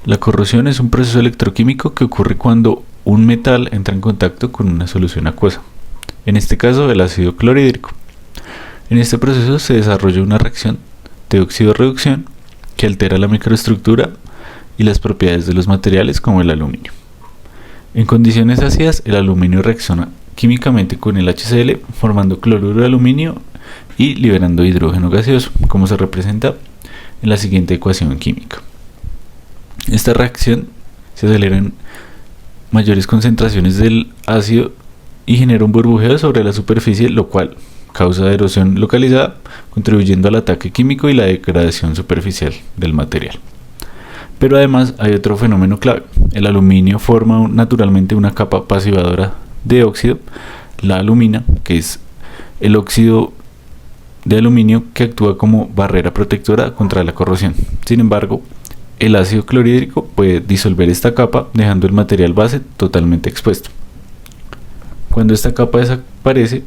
La corrosión es un proceso electroquímico que ocurre cuando un metal entra en contacto con una solución acuosa, en este caso el ácido clorhídrico. En este proceso se desarrolla una reacción de óxido-reducción que altera la microestructura y las propiedades de los materiales como el aluminio. En condiciones ácidas, el aluminio reacciona químicamente con el HCl formando cloruro de aluminio y liberando hidrógeno gaseoso, como se representa en la siguiente ecuación química. Esta reacción se acelera en mayores concentraciones del ácido y genera un burbujeo sobre la superficie, lo cual causa erosión localizada, contribuyendo al ataque químico y la degradación superficial del material. Pero además hay otro fenómeno clave. El aluminio forma naturalmente una capa pasivadora de óxido, la alumina, que es el óxido de aluminio que actúa como barrera protectora contra la corrosión. Sin embargo, el ácido clorhídrico puede disolver esta capa, dejando el material base totalmente expuesto. Cuando esta capa desaparece,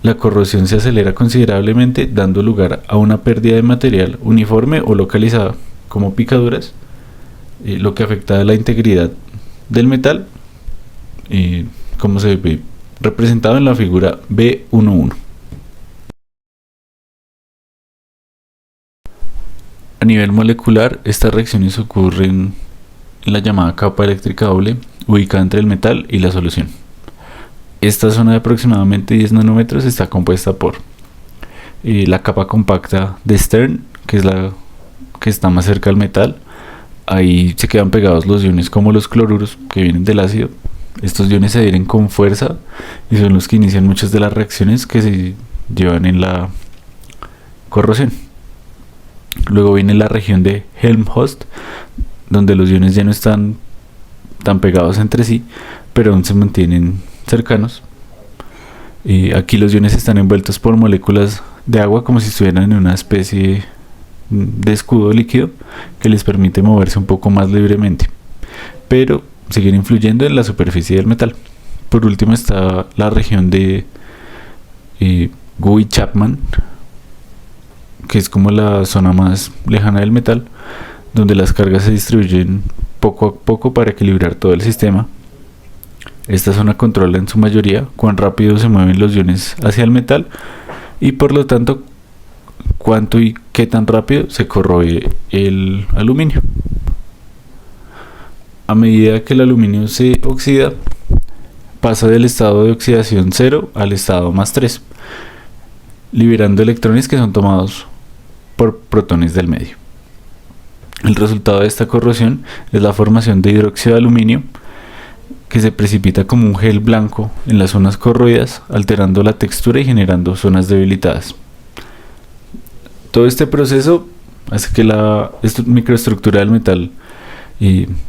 la corrosión se acelera considerablemente, dando lugar a una pérdida de material uniforme o localizada, como picaduras, lo que afecta a la integridad del metal, como se ve representado en la figura B11. A nivel molecular, estas reacciones ocurren en la llamada capa eléctrica doble, ubicada entre el metal y la solución. Esta zona de aproximadamente 10 nanómetros está compuesta por la capa compacta de Stern, que es la que está más cerca al metal. Ahí se quedan pegados los iones como los cloruros que vienen del ácido. Estos iones se adhieren con fuerza y son los que inician muchas de las reacciones que se llevan en la corrosión. Luego viene la región de Helmholtz, donde los iones ya no están tan pegados entre sí, pero aún se mantienen cercanos. Aquí los iones están envueltos por moléculas de agua, como si estuvieran en una especie de escudo líquido que les permite moverse un poco más libremente, pero siguen influyendo en la superficie del metal. Por último está la región de Gouy-Chapman, que es como la zona más lejana del metal, donde las cargas se distribuyen poco a poco para equilibrar todo el sistema. Esta zona controla en su mayoría cuán rápido se mueven los iones hacia el metal y por lo tanto cuánto y qué tan rápido se corroe el aluminio. A medida que el aluminio se oxida, pasa del estado de oxidación 0 al estado más 3, liberando electrones que son tomados por protones del medio. El resultado de esta corrosión es la formación de hidróxido de aluminio, que se precipita como un gel blanco en las zonas corroídas, alterando la textura y generando zonas debilitadas. Todo este proceso hace que la microestructura del metal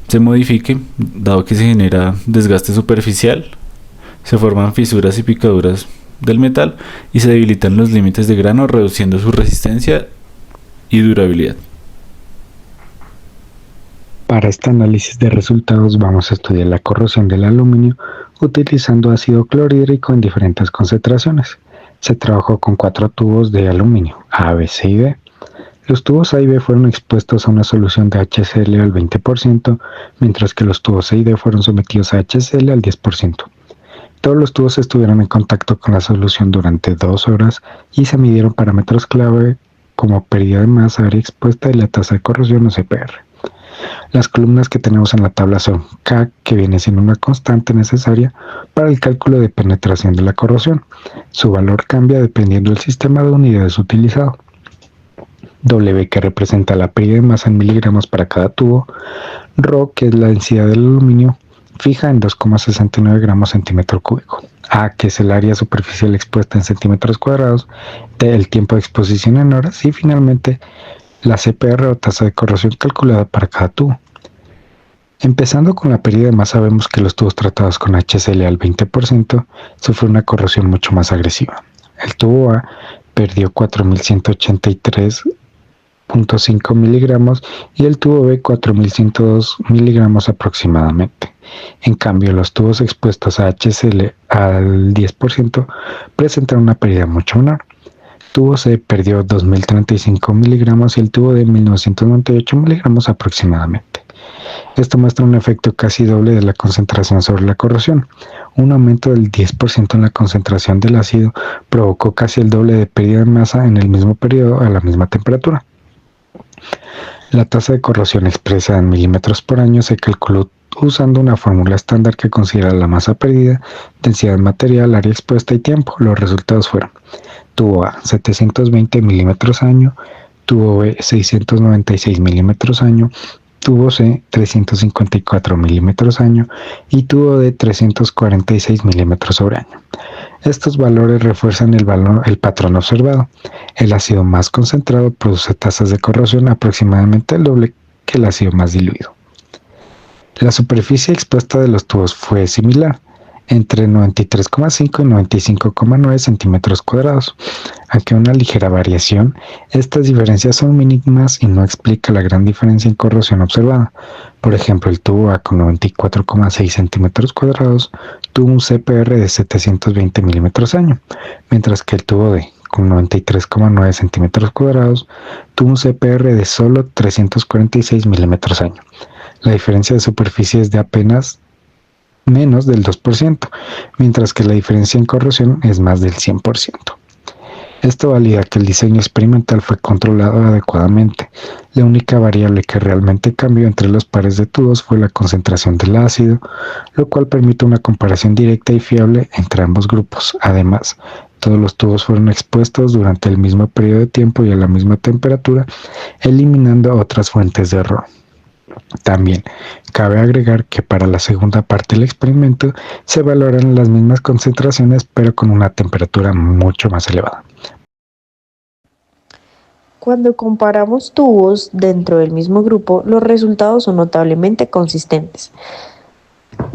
se modifique, dado que se genera desgaste superficial, se forman fisuras y picaduras del metal y se debilitan los límites de grano, reduciendo su resistencia y durabilidad. Para este análisis de resultados vamos a estudiar la corrosión del aluminio utilizando ácido clorhídrico en diferentes concentraciones. Se trabajó con 4 tubos de aluminio, A, B, C y D. Los tubos A y B fueron expuestos a una solución de HCl al 20%, mientras que los tubos C y D fueron sometidos a HCl al 10%. Todos los tubos estuvieron en contacto con la solución durante 2 horas y se midieron parámetros clave como pérdida de masa área expuesta y la tasa de corrosión o CPR. Las columnas que tenemos en la tabla son K, que viene siendo una constante necesaria para el cálculo de penetración de la corrosión. Su valor cambia dependiendo del sistema de unidades utilizado. W, que representa la pérdida de masa en miligramos para cada tubo. Rho, que es la densidad del aluminio, fija en 2,69 gramos centímetro cúbico. A, que es el área superficial expuesta en centímetros cuadrados. T, el tiempo de exposición en horas. Y finalmente, la CPR o tasa de corrosión calculada para cada tubo. Empezando con la pérdida de masa, vemos que los tubos tratados con HCl al 20% sufren una corrosión mucho más agresiva. El tubo A perdió 4.183.5 miligramos y el tubo B 4.102 miligramos aproximadamente. En cambio, los tubos expuestos a HCl al 10% presentan una pérdida mucho menor. Tubo C perdió 2.035 miligramos y el tubo D 1.998 miligramos aproximadamente. Esto muestra un efecto casi doble de la concentración sobre la corrosión. Un aumento del 10% en la concentración del ácido provocó casi el doble de pérdida de masa en el mismo periodo a la misma temperatura. La tasa de corrosión expresada en milímetros por año se calculó usando una fórmula estándar que considera la masa perdida, densidad material, área expuesta y tiempo. Los resultados fueron: tubo A 720 milímetros año, tubo B 696 milímetros año, tubo C 354 milímetros año y tubo D 346 milímetros sobre año. Estos valores refuerzan el patrón observado. El ácido más concentrado produce tasas de corrosión aproximadamente el doble que el ácido más diluido. La superficie expuesta de los tubos fue similar, entre 93,5 y 95,9 centímetros cuadrados. Aunque una ligera variación, estas diferencias son mínimas y no explica la gran diferencia en corrosión observada. Por ejemplo, el tubo A con 94,6 centímetros cuadrados tuvo un CPR de 720 milímetros año, mientras que el tubo D con 93,9 centímetros cuadrados tuvo un CPR de solo 346 milímetros año. La diferencia de superficie es de apenas menos del 2%, mientras que la diferencia en corrosión es más del 100%. Esto valida que el diseño experimental fue controlado adecuadamente. La única variable que realmente cambió entre los pares de tubos fue la concentración del ácido, lo cual permite una comparación directa y fiable entre ambos grupos. Además, todos los tubos fueron expuestos durante el mismo periodo de tiempo y a la misma temperatura, eliminando otras fuentes de error. También cabe agregar que para la segunda parte del experimento se evaluaron las mismas concentraciones pero con una temperatura mucho más elevada. Cuando comparamos tubos dentro del mismo grupo, los resultados son notablemente consistentes.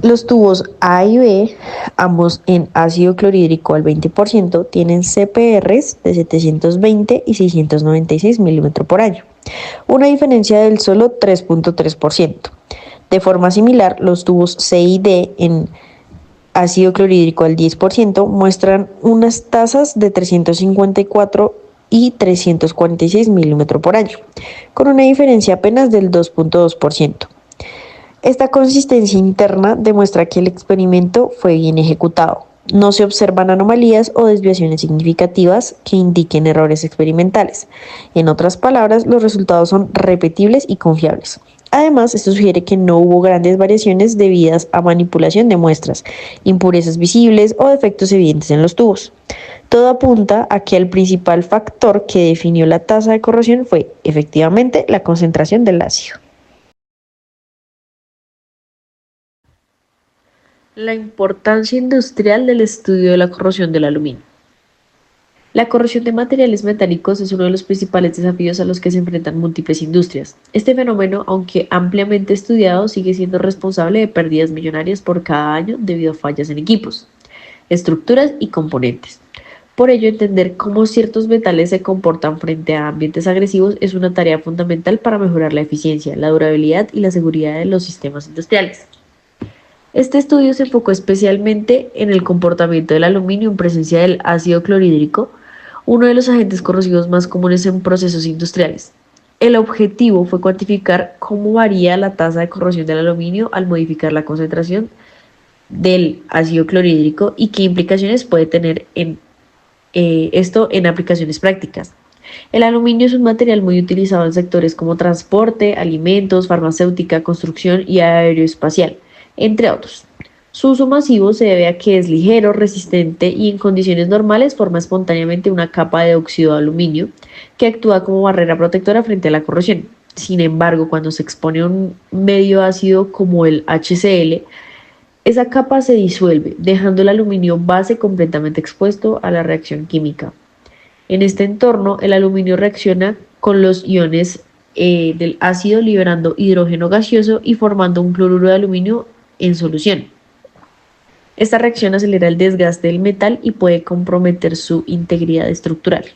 Los tubos A y B, ambos en ácido clorhídrico al 20%, tienen CPRs de 720 y 696 milímetros por año, una diferencia del solo 3.3%. De forma similar, los tubos C y D en ácido clorhídrico al 10% muestran unas tasas de 354 y 346 milímetros por año, con una diferencia apenas del 2.2%. Esta consistencia interna demuestra que el experimento fue bien ejecutado. No se observan anomalías o desviaciones significativas que indiquen errores experimentales. En otras palabras, los resultados son repetibles y confiables. Además, esto sugiere que no hubo grandes variaciones debidas a manipulación de muestras, impurezas visibles o defectos evidentes en los tubos. Todo apunta a que el principal factor que definió la tasa de corrosión fue, efectivamente, la concentración del ácido. La importancia industrial del estudio de la corrosión del aluminio. La corrosión de materiales metálicos es uno de los principales desafíos a los que se enfrentan múltiples industrias. Este fenómeno, aunque ampliamente estudiado, sigue siendo responsable de pérdidas millonarias por cada año debido a fallas en equipos, estructuras y componentes. Por ello, entender cómo ciertos metales se comportan frente a ambientes agresivos es una tarea fundamental para mejorar la eficiencia, la durabilidad y la seguridad de los sistemas industriales. Este estudio se enfocó especialmente en el comportamiento del aluminio en presencia del ácido clorhídrico, uno de los agentes corrosivos más comunes en procesos industriales. El objetivo fue cuantificar cómo varía la tasa de corrosión del aluminio al modificar la concentración del ácido clorhídrico y qué implicaciones puede tener esto en aplicaciones prácticas. El aluminio es un material muy utilizado en sectores como transporte, alimentos, farmacéutica, construcción y aeroespacial, entre otros. Su uso masivo se debe a que es ligero, resistente y en condiciones normales forma espontáneamente una capa de óxido de aluminio que actúa como barrera protectora frente a la corrosión. Sin embargo, cuando se expone a un medio ácido como el HCl, esa capa se disuelve, dejando el aluminio base completamente expuesto a la reacción química. En este entorno, el aluminio reacciona con los iones del ácido liberando hidrógeno gaseoso y formando un cloruro de aluminio en solución. Esta reacción acelera el desgaste del metal y puede comprometer su integridad estructural.